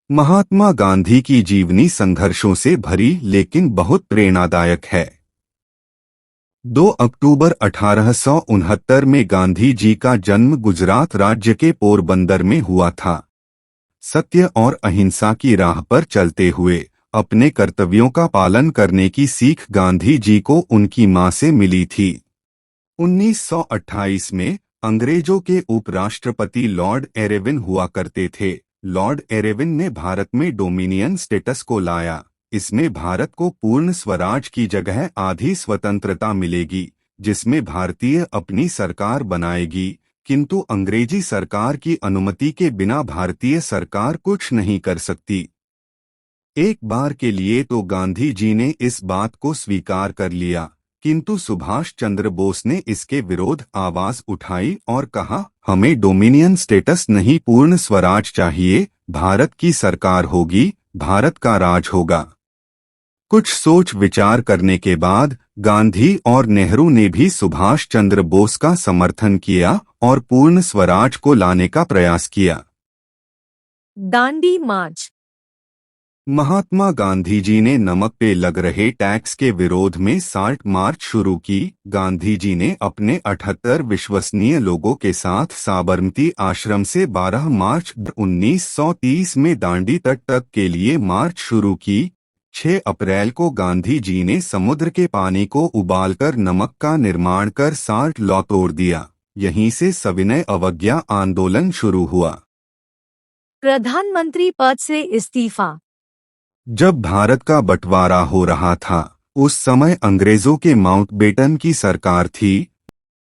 महात्मा गांधी की जीवनी संघर्षों से भरी लेकिन बहुत प्रेरणादायक है। 2 अक्टूबर 1869 में गांधी जी का जन्म गुजरात राज्य के पोरबंदर में हुआ था। सत्य और अहिंसा की राह पर चलते हुए अपने कर्तव्यों का पालन करने की सीख गांधी जी को उनकी मां से मिली थी। 1928 में अंग्रेजों के उपराष्ट्रपति लॉर्ड एरेविन हुआ करते थे। लॉर्ड एरेविन ने भारत में डोमिनियन स्टेटस को लाया। इसमें भारत को पूर्ण स्वराज की जगह आधी स्वतंत्रता मिलेगी, जिसमें भारतीय अपनी सरकार बनाएगी, किंतु अंग्रेजी सरकार की अनुमति के बिना भारतीय सरकार कुछ नहीं कर सकती। एक बार के लिए तो गांधी जी ने इस बात को स्वीकार कर लिया, किंतु सुभाष चंद्र बोस ने इसके विरोध आवाज उठाई और कहा, हमें डोमिनियन स्टेटस नहीं, पूर्ण स्वराज चाहिए। भारत की सरकार होगी, भारत का राज होगा। कुछ सोच विचार करने के बाद गांधी और नेहरू ने भी सुभाष चंद्र बोस का समर्थन किया और पूर्ण स्वराज को लाने का प्रयास किया। दांडी मार्च। महात्मा गांधी जी ने नमक पे लग रहे टैक्स के विरोध में साल्ट मार्च शुरू की। गांधी जी ने अपने 78 विश्वसनीय लोगों के साथ साबरमती आश्रम से 12 मार्च 1930 में दांडी तट तक के लिए मार्च शुरू की। 6 अप्रैल को गांधी जी ने समुद्र के पानी को उबालकर नमक का निर्माण कर साल्ट लॉ तोड़ दिया। यहीं से सविनय अवज्ञा आंदोलन शुरू हुआ। प्रधानमंत्री पद से इस्तीफा। जब भारत का बंटवारा हो रहा था, उस समय अंग्रेजों के माउंटबेटन की सरकार थी।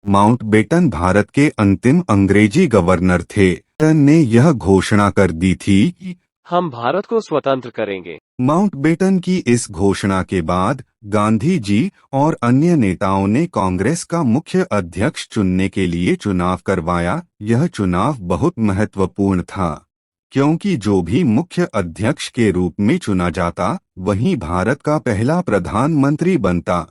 माउंटबेटन भारत के अंतिम अंग्रेजी गवर्नर थे। ने यह घोषणा कर दी थी कि हम भारत को स्वतंत्र करेंगे। माउंटबेटन की इस घोषणा के बाद गांधी जी और अन्य नेताओं ने कांग्रेस का मुख्य अध्यक्ष चुनने के लिए चुनाव करवाया। यह चुनाव बहुत महत्वपूर्ण था, क्योंकि जो भी मुख्य अध्यक्ष के रूप में चुना जाता, वही भारत का पहला प्रधानमंत्री बनता।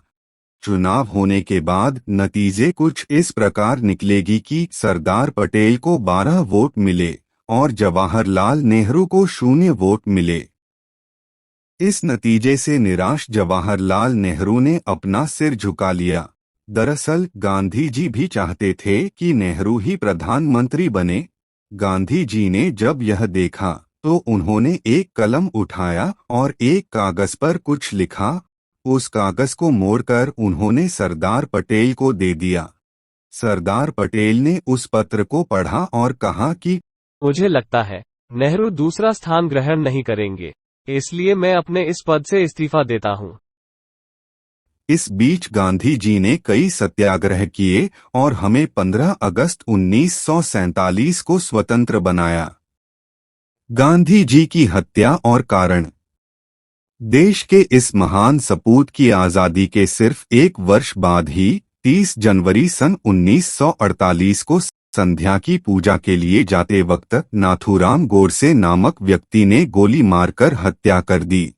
चुनाव होने के बाद नतीजे कुछ इस प्रकार निकलेगी कि सरदार पटेल को 12 वोट मिले और जवाहरलाल नेहरू को 0 वोट मिले। इस नतीजे से निराश जवाहरलाल नेहरू ने अपना सिर झुका लिया। दरअसल गांधी जी भी चाहते थे कि नेहरू ही प्रधानमंत्री बने। गांधी जी ने जब यह देखा तो उन्होंने एक कलम उठाया और एक कागज पर कुछ लिखा। उस कागज को मोड़कर उन्होंने सरदार पटेल को दे दिया। सरदार पटेल ने उस पत्र को पढ़ा और कहा कि मुझे लगता है नेहरू दूसरा स्थान ग्रहण नहीं करेंगे, इसलिए मैं अपने इस पद से इस्तीफा देता हूं। इस बीच गांधी जी ने कई सत्याग्रह किए और हमें 15 अगस्त 1947 को स्वतंत्र बनाया। गांधी जी की हत्या और कारण। देश के इस महान सपूत की आजादी के सिर्फ 1 वर्ष बाद ही 30 जनवरी सन 1948 को संध्या की पूजा के लिए जाते वक्त नाथूराम गोडसे नामक व्यक्ति ने गोली मारकर हत्या कर दी।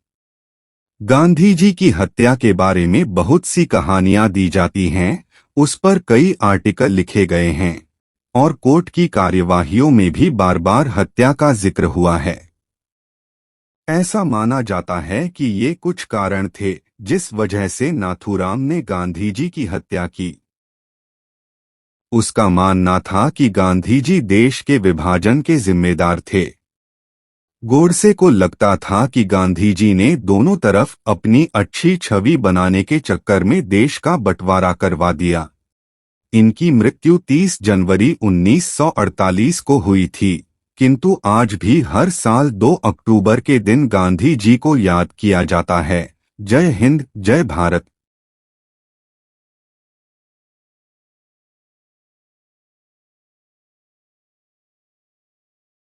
गांधी जी की हत्या के बारे में बहुत सी कहानियां दी जाती हैं, उस पर कई आर्टिकल लिखे गए हैं और कोर्ट की कार्यवाहियों में भी बार बार हत्या का जिक्र हुआ है। ऐसा माना जाता है कि ये कुछ कारण थे जिस वजह से नाथूराम ने गांधी जी की हत्या की। उसका मानना था कि गांधी जी देश के विभाजन के जिम्मेदार थे। गोडसे को लगता था कि गांधी जी ने दोनों तरफ अपनी अच्छी छवि बनाने के चक्कर में देश का बंटवारा करवा दिया। इनकी मृत्यु 30 जनवरी 1948 को हुई थी, किंतु आज भी हर साल 2 अक्टूबर के दिन गांधी जी को याद किया जाता है। जय हिंद, जय भारत।